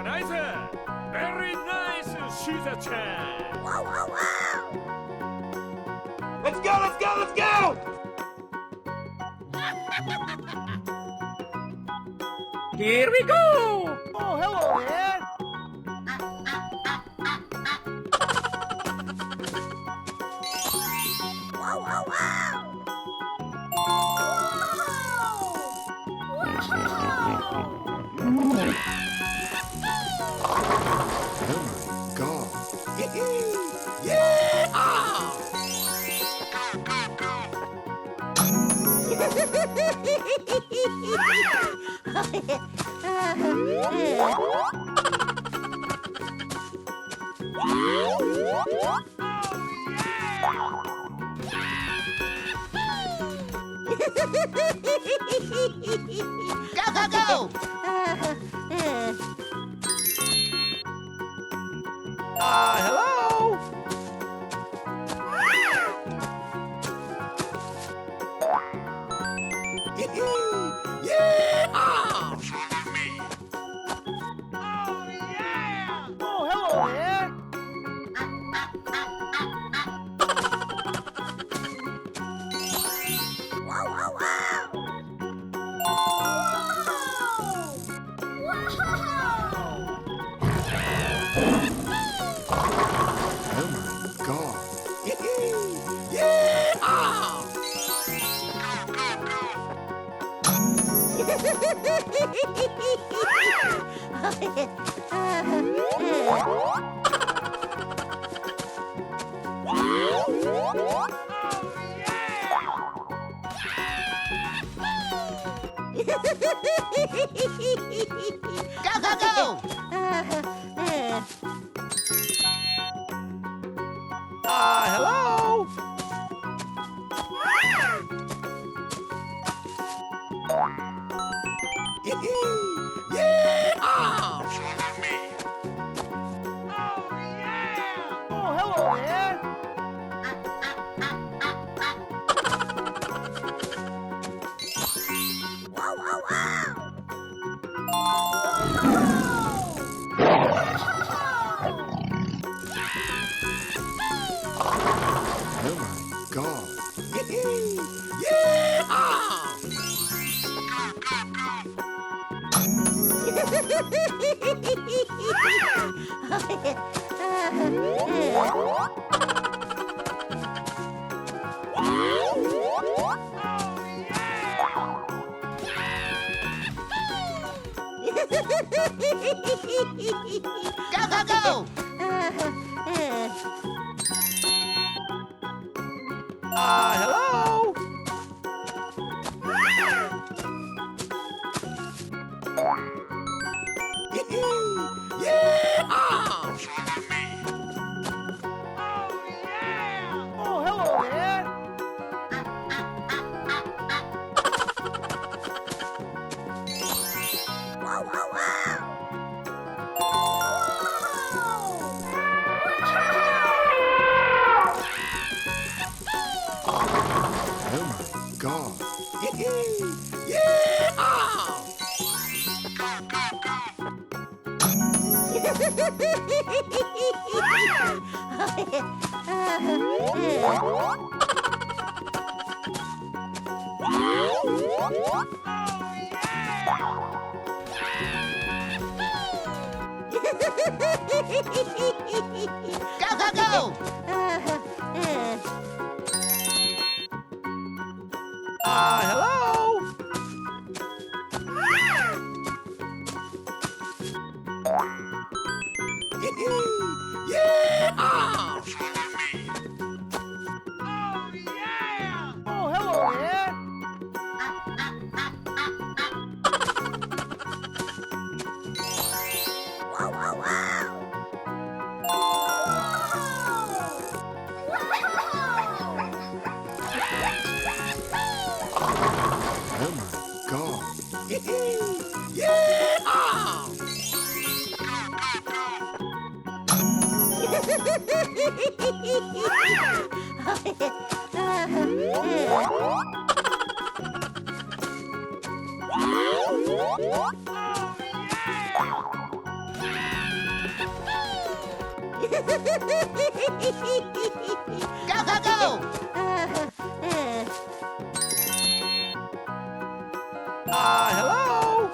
nice. Very nice, Shiza-chan. Wow, wow, wow! Let's go, let's go, let's go! Here we go! Oh, hello there! Wow, wow, wow! Go, go, go! Hello? Oh, hello there! Wow, wow, wow! Go, go, go! Hello? Oh, hello there! Wow, wow, wow! Go, go, go! Hello? Oh, hello there! Wow, wow, wow! Go, go, go! Hello? Oh, hello there! Wow, wow, wow! Go, go, go! Hello.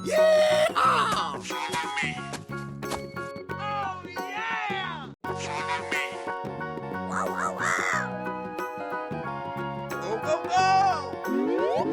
Yeah! Wow, wow, wow! Go, go, go! Go,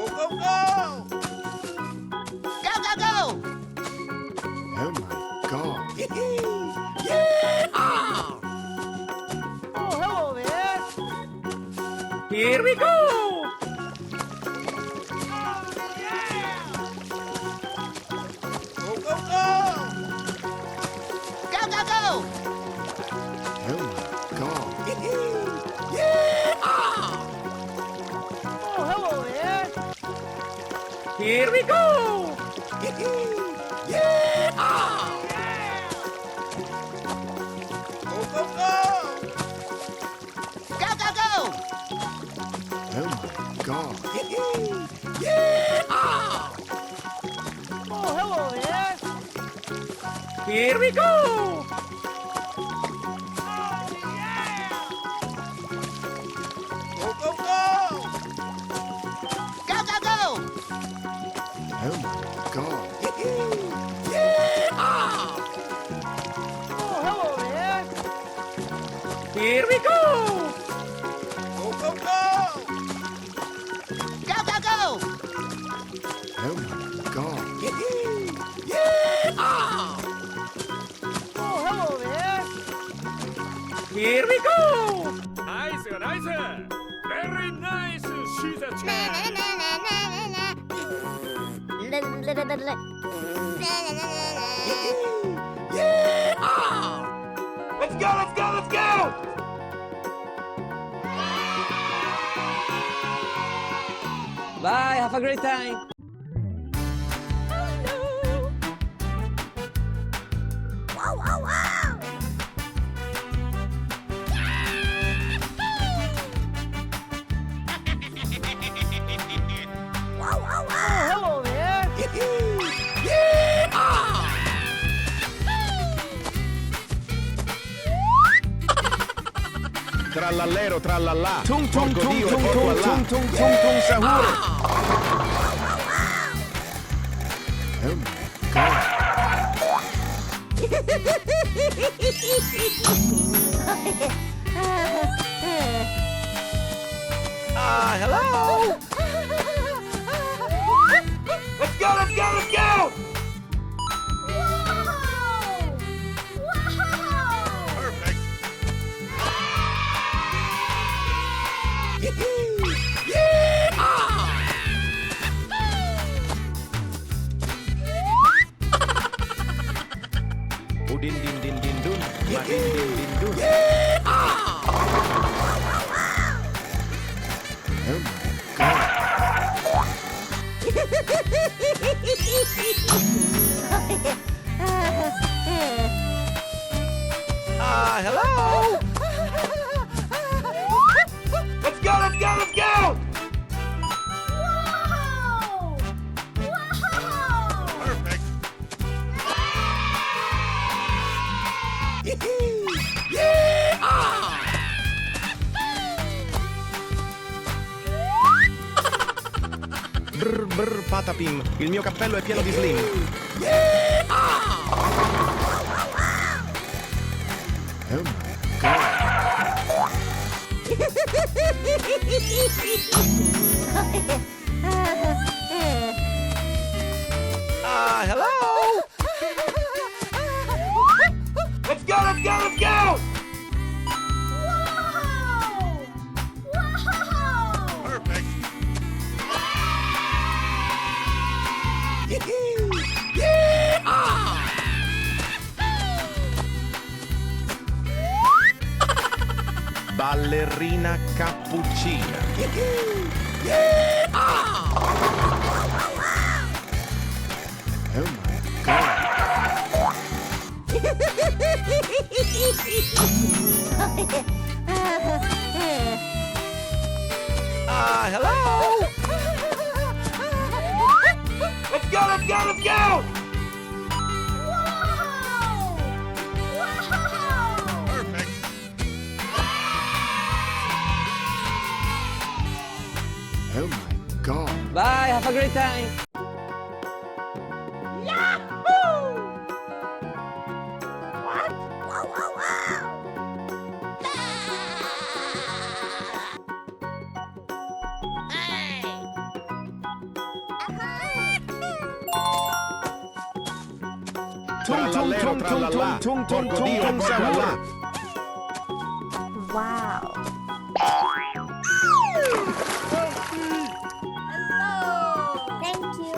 go, go! Go, go, go! Oh my god. Oh, hello there! Here we go! Go, go, go! Go, go, go! Oh my god. Oh, hello there! Here we go! Go, go, go! Go, go, go! Oh my god. Oh, hello there! Here we go! Go, go, go! Go, go, go! Oh my god. Oh, hello there! Here we go! Go, go, go! Go, go, go! Oh my god. Oh, hello there! Here we go! Nice, nice. Very nice, Caesar-chan. Let's go, let's go, let's go! Bye, have a great time. Wow, wow, wow! Wow, wow, wow! Hello there! Trallallero, trallallà. Tung tung Porco tung Dio, tung porco tung Allah. tung tung tung tung sahur. Oh my god. Hello! Let's go, let's go, let's go! Perfect. Udin din din din dun. Madin din din dun. Oh my god. Hello! Let's go, let's go, let's go! Perfect. Brr patapim, il mio cappello è pieno di slim. Oh my Hello? Let's go, let's go, let's go! Perfect. Ballerina cappuccina. Oh my Hello? Let's go, let's go, let's go! Perfect. Oh my god. Bye, have a great time. Wow, wow, wow! Trallallero trallallà. Porco Dio, trallallà. Wow! Thank you.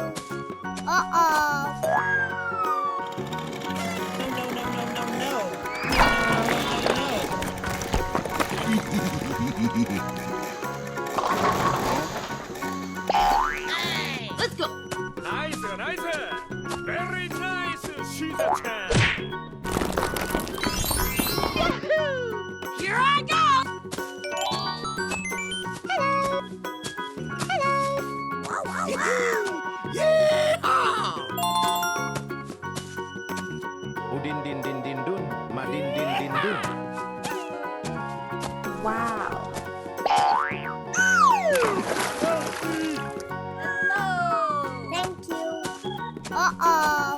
Uh-oh. Nice, nice. Very nice, Caesar-chan. Here I go! Wow, wow, wow! Udin din din din dun, ma din din din dun. Wow! Thank you. Uh-oh.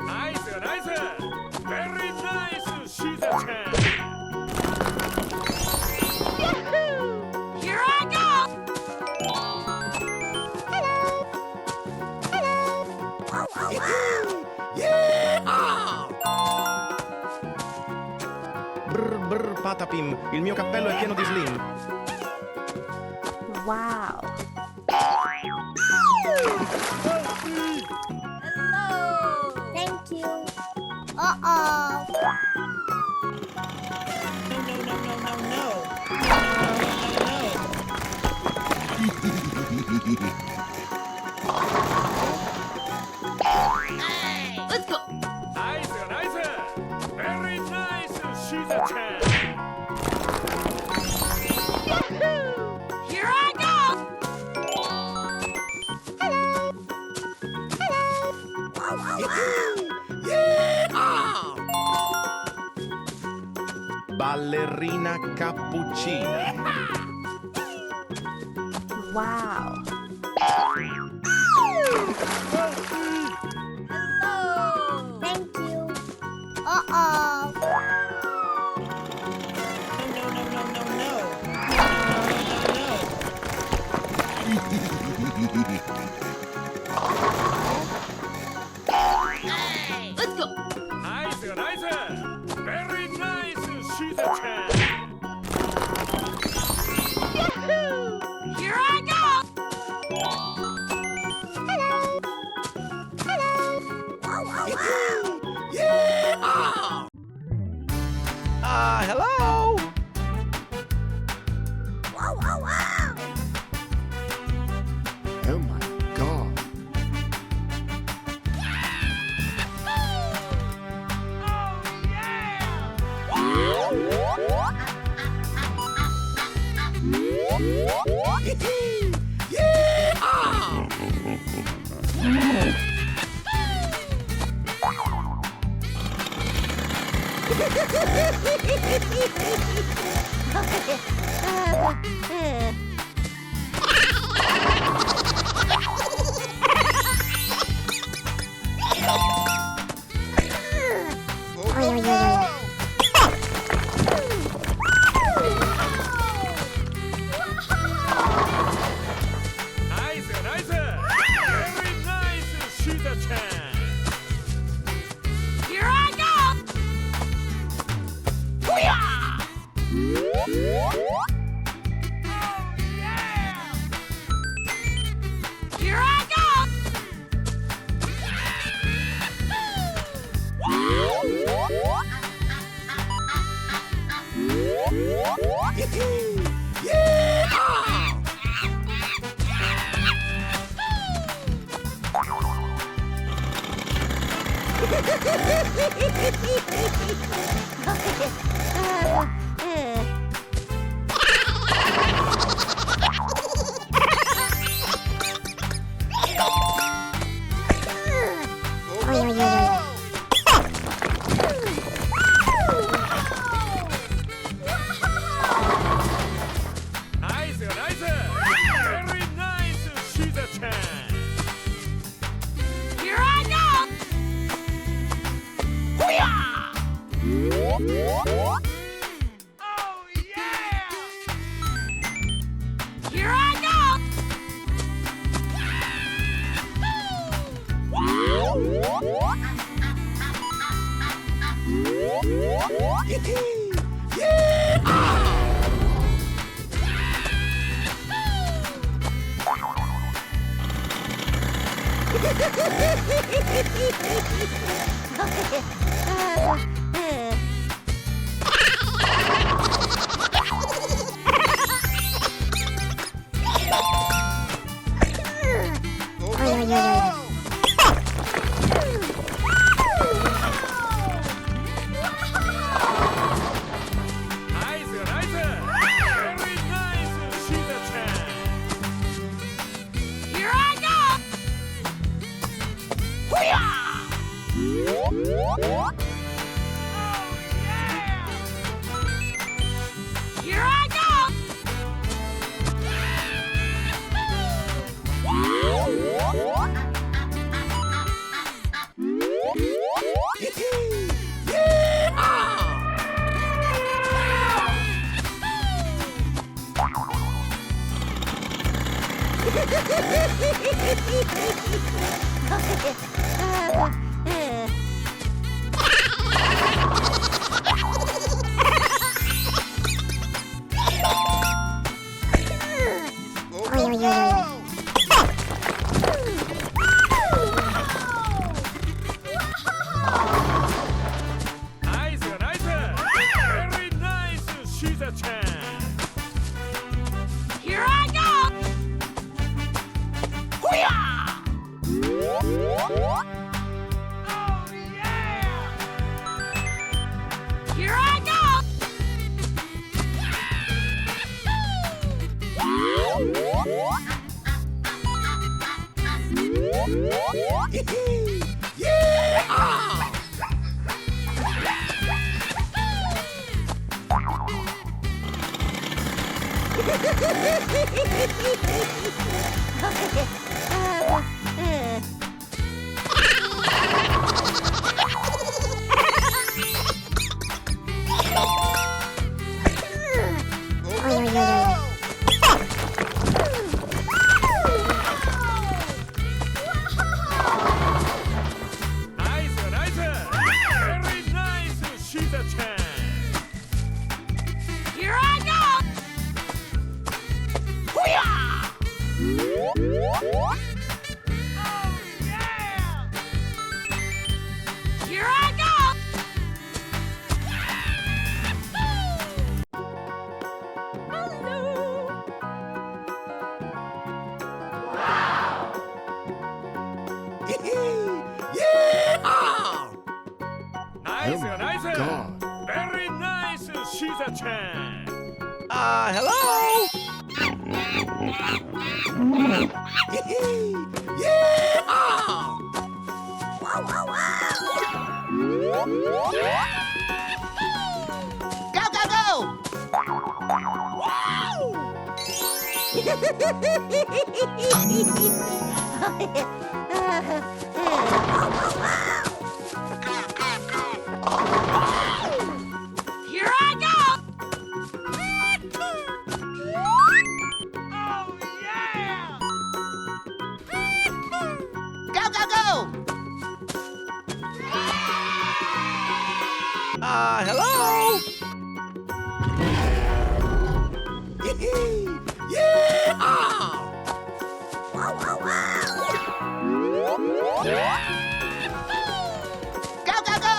Nice, nice. Very nice, Caesar-chan. Here I go! Wow, wow, wow! Brr brr patapim, il mio cappello è pieno di slim. Wow! Thank you. Uh-oh. Nice, nice. Very nice, Caesar-chan. Here I go! Wow, wow, wow! Ballerina cappuccina. Wow! Thank you. Uh-oh. Nice, nice. Very nice, Caesar-chan. Here I go! Wow, wow, wow! Hello? Wow, wow, wow! Oh my god. Nice, nice. Very nice. She's a champ. Here I go! Hoo-yah! Here I go! Nice, nice. Very nice. She's a champ. Here I go! Hoo-yah! Oh yeah! Here I go! Nice, nice. Very nice. She's a champ. Here I go! Hoo-yah! Here I go! Nice, nice. Very nice. She's a champ. Here I go! Hoo-yah! Oh yeah! Here I go! Nice, nice. Very nice. She's a champ. Here I go! Hoo-yah! Oh yeah! Here I go! Nice, Oh my nice. God. Very nice. She's a champ. Hello? Wow, wow, wow! Here I go! Oh, yeah! Go, go, go! Hello? Go, go, go!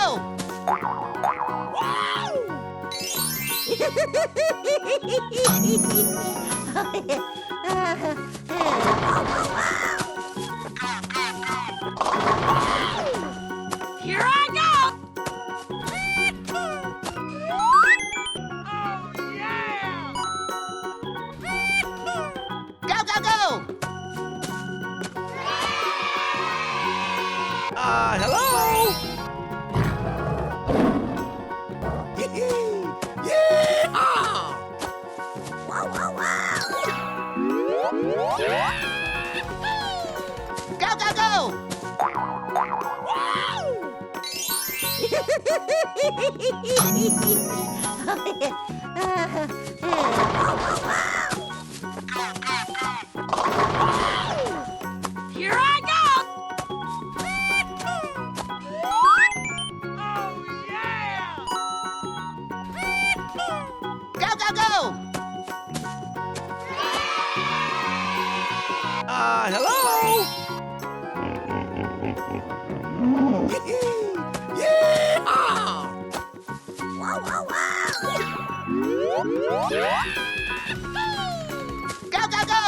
Here I go! Oh, yeah! Go, go, go! Hello? Go, go, go! Here I go! Oh, yeah! Go, go, go! Hello? Go, go, go!